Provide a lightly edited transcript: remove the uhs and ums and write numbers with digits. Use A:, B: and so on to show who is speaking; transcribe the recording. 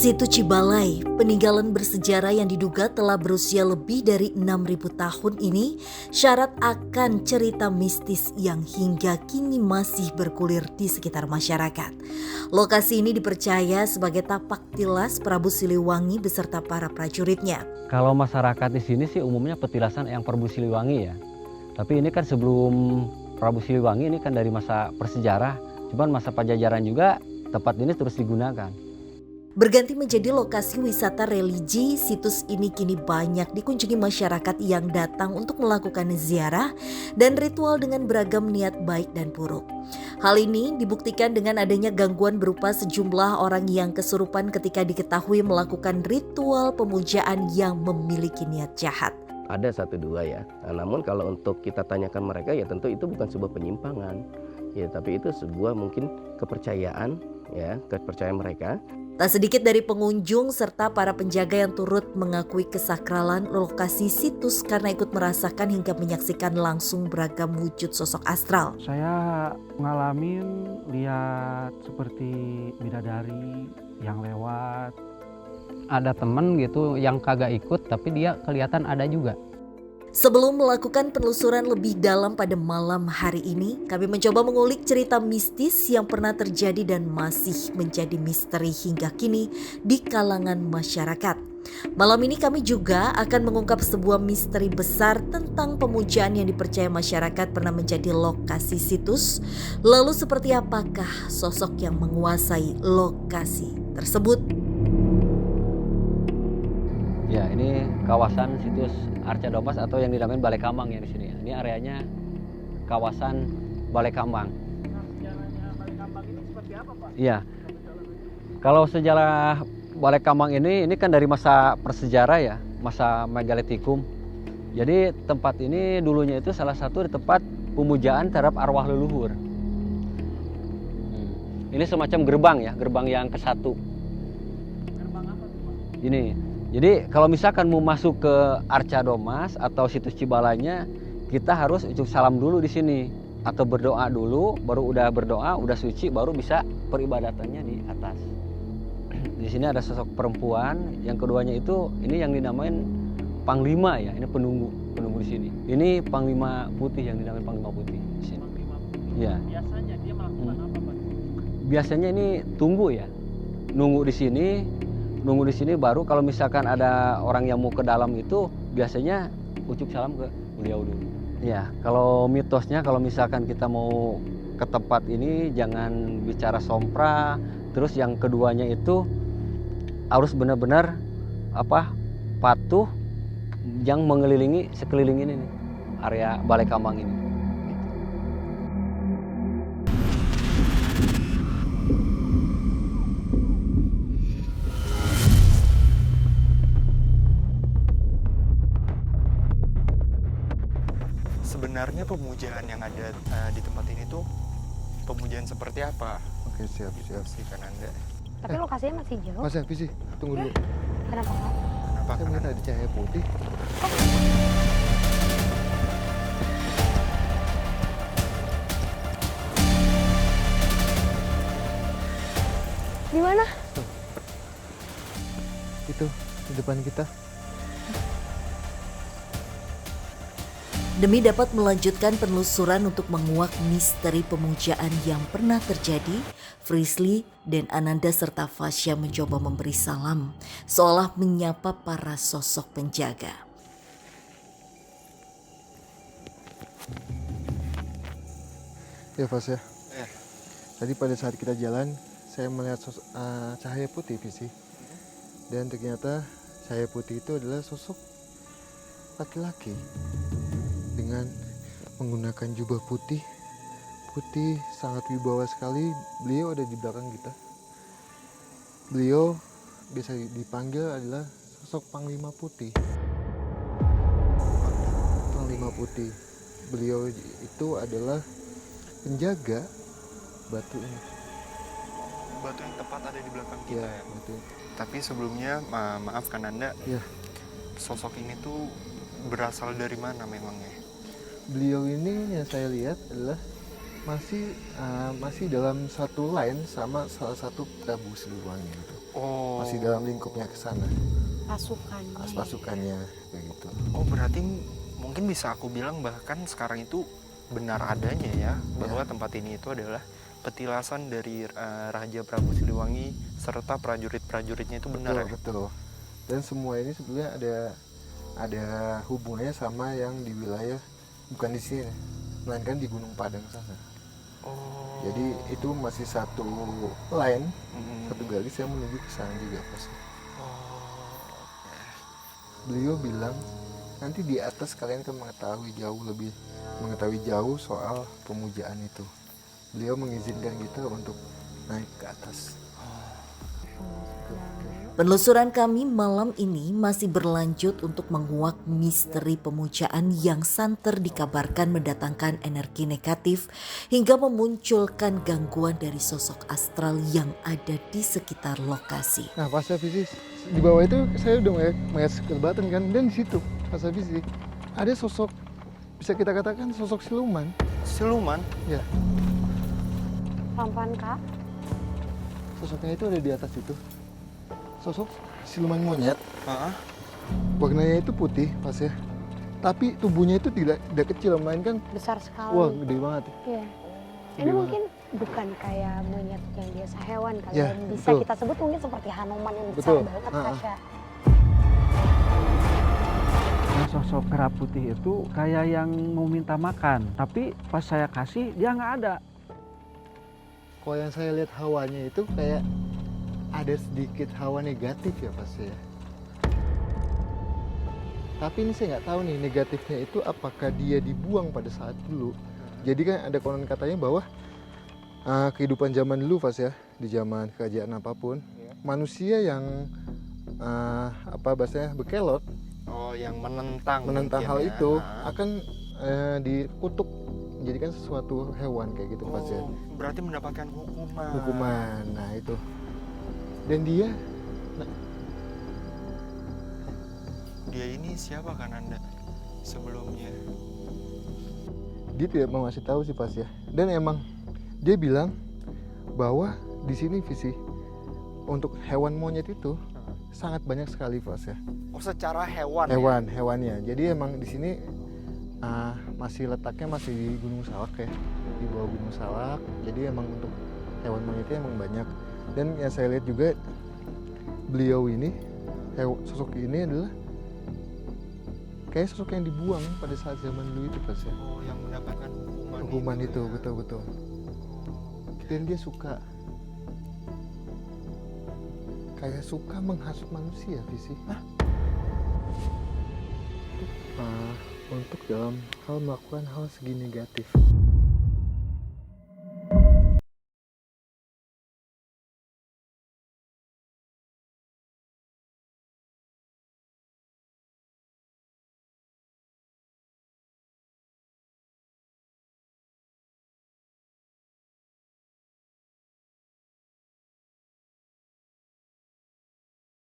A: Situ Cibalai, peninggalan bersejarah yang diduga telah berusia lebih dari 6.000 tahun ini, syarat akan cerita mistis yang hingga kini masih bergulir di sekitar masyarakat. Lokasi ini dipercaya sebagai tapak tilas Prabu Siliwangi beserta para prajuritnya.
B: Kalau masyarakat di sini sih umumnya petilasan Eyang Prabu Siliwangi ya. Tapi ini kan sebelum Prabu Siliwangi ini kan dari masa prasejarah, cuman masa Pajajaran juga tempat ini terus digunakan.
A: Berganti menjadi lokasi wisata religi, situs ini kini banyak dikunjungi masyarakat yang datang untuk melakukan ziarah dan ritual dengan beragam niat baik dan buruk. Hal ini dibuktikan dengan adanya gangguan berupa sejumlah orang yang kesurupan ketika diketahui melakukan ritual pemujaan yang memiliki niat jahat.
C: Ada satu dua ya, namun kalau untuk kita tanyakan mereka ya tentu itu bukan sebuah penyimpangan. Ya, tapi itu sebuah mungkin kepercayaan ya, kepercayaan mereka.
A: Tak sedikit dari pengunjung serta para penjaga yang turut mengakui kesakralan lokasi situs karena ikut merasakan hingga menyaksikan langsung beragam wujud sosok astral.
D: Saya ngalamin lihat seperti bidadari yang lewat.
E: Ada temen gitu yang kagak ikut tapi dia kelihatan ada juga.
A: Sebelum melakukan penelusuran lebih dalam pada malam hari ini, kami mencoba mengulik cerita mistis yang pernah terjadi dan masih menjadi misteri hingga kini di kalangan masyarakat. Malam ini kami juga akan mengungkap sebuah misteri besar tentang pemujaan yang dipercaya masyarakat pernah menjadi lokasi situs. Lalu seperti apakah sosok yang menguasai lokasi tersebut?
B: Ya, ini kawasan situs Arca Domas atau yang dinamakan Balai Kambang ya di sini. Ini areanya kawasan Balai Kambang.
D: Sejarahnya Balai Kambang ini seperti apa, Pak?
B: Iya. Kalau sejarah Balai Kambang ini kan dari masa prasejarah ya, masa Megalitikum. Jadi tempat ini dulunya itu salah satu tempat pemujaan terhadap arwah leluhur. Ini semacam gerbang ya, gerbang yang ke-1.
D: Gerbang apa tuh, Pak?
B: Ini. Jadi kalau misalkan mau masuk ke Arca Domas atau situs Cibalainya, kita harus ucap salam dulu di sini atau berdoa dulu, baru udah berdoa, udah suci, baru bisa peribadatannya di atas. Di sini ada sosok perempuan, yang keduanya itu ini yang dinamain Panglima ya, ini penunggu di sini. Ini Panglima Putih yang dinamain Panglima Putih di sini.
D: Panglima Putih.
B: Ya.
D: Biasanya dia melakukan apa, Pak?
B: Biasanya ini tunggu ya, nunggu di sini baru kalau misalkan ada orang yang mau ke dalam itu biasanya ucup salam ke beliau dulu. Ya, kalau mitosnya kalau misalkan kita mau ke tempat ini jangan bicara sompra, terus yang keduanya itu harus benar-benar patuh yang mengelilingi sekeliling ini nih, area Balai Kambang ini.
F: Sebenarnya pemujaan yang ada di tempat ini tuh pemujaan seperti apa?
G: Oke, siap.
F: Si Kananda.
H: Tapi lokasinya masih jauh.
G: Mas Elvi sih, tunggu dulu.
H: Kenapa Pak?
F: Kenapa?
G: Saya melihat ada cahaya putih.
H: Di mana?
G: Itu di depan kita.
A: Demi dapat melanjutkan penelusuran untuk menguak misteri pemujaan yang pernah terjadi, Frisly dan Ananda serta Fasya mencoba memberi salam, seolah menyapa para sosok penjaga.
G: Ya, Fas ya. Tadi pada saat kita jalan, saya melihat cahaya putih, Visi. Dan ternyata cahaya putih itu adalah sosok laki-laki dengan menggunakan jubah putih sangat wibawa sekali. Beliau ada di belakang kita. Beliau biasa dipanggil adalah sosok Panglima Putih. Panglima Putih. Beliau itu adalah penjaga batu ini.
F: Batu yang tepat ada di belakang kita ya.
G: Betul.
F: Tapi sebelumnya maaf Kananda.
G: Ya.
F: Sosok ini tuh berasal dari mana memangnya?
G: Beliau ini yang saya lihat adalah masih dalam satu line sama salah satu Prabu Siliwangi gitu.
F: Oh.
G: Masih dalam lingkupnya ke sana. Pasukannya kayak gitu.
F: Oh, berarti mungkin bisa aku bilang bahkan sekarang itu benar adanya ya, bahwa tempat ini itu adalah petilasan dari Raja Prabu Siliwangi serta prajurit-prajuritnya itu benar ya?
G: Betul. Dan semua ini sebenarnya ada hubungannya sama yang di wilayah bukan di sini, melainkan di Gunung Padang sana.
F: Oh.
G: Jadi itu masih satu line, satu garis yang menuju ke sana juga pasti. Beliau bilang nanti di atas kalian akan mengetahui jauh soal pemujaan itu. Beliau mengizinkan kita untuk naik ke atas.
A: Penelusuran kami malam ini masih berlanjut untuk menguak misteri pemujaan yang santer dikabarkan mendatangkan energi negatif hingga memunculkan gangguan dari sosok astral yang ada di sekitar lokasi.
G: Nah, pas visi di bawah itu saya udah melihat kelebatan kan, dan di situ pas visi ada sosok, bisa kita katakan sosok siluman.
F: Siluman?
G: Ya.
H: Pelan-pelan Kak.
G: Sosoknya itu ada di atas itu. Sosok siluman monyet.
F: Warnanya
G: Warnanya itu putih pas ya. Tapi tubuhnya itu tidak kecil, melainkan
H: Besar sekali.
G: wah gede banget.
H: Iya. Ini
G: Gede
H: mungkin bukan kayak monyet yang biasa hewan kali
G: Ya,
H: yang bisa
G: betul.
H: kita sebut mungkin seperti Hanuman yang besar
G: Betul.
H: banget Tasya.
D: Nah, sosok kera putih itu kayak yang mau minta makan, tapi pas saya kasih dia nggak ada.
G: Kalau yang saya lihat hawanya itu kayak ada sedikit hawa negatif ya pasti ya. Tapi ini saya nggak tahu nih negatifnya itu apakah dia dibuang pada saat dulu. Jadi kan ada konon katanya bahwa kehidupan zaman dulu pas ya, di zaman kerajaan apapun, manusia yang bahasanya berkelot,
F: Oh, yang menentang
G: menentang
F: mungkin
G: hal
F: ya.
G: itu akan dikutuk menjadikan sesuatu hewan kayak gitu pas ya.
F: Oh, berarti mendapatkan hukuman.
G: Hukuman, nah itu. Dan dia
F: ini siapa kan Anda sebelumnya?
G: dia tidak mau ngasih tahu sih pas ya. Dan emang dia bilang bahwa di sini visi untuk hewan monyet itu sangat banyak sekali pas ya.
F: Oh, secara hewan. Ya?
G: Hewannya. Jadi emang di sini masih letaknya masih di Gunung Salak ya, di bawah Gunung Salak. Jadi emang untuk hewan monyetnya emang banyak. Dan yang saya lihat juga beliau ini, sosok ini adalah kayak sosok yang dibuang pada saat zaman dulu itu pas ya.
F: Oh, yang mendapatkan
G: Hukuman itu
F: ya.
G: betul. Dan dia suka kayak suka menghasut manusia visi. Untuk dalam hal melakukan hal segi negatif.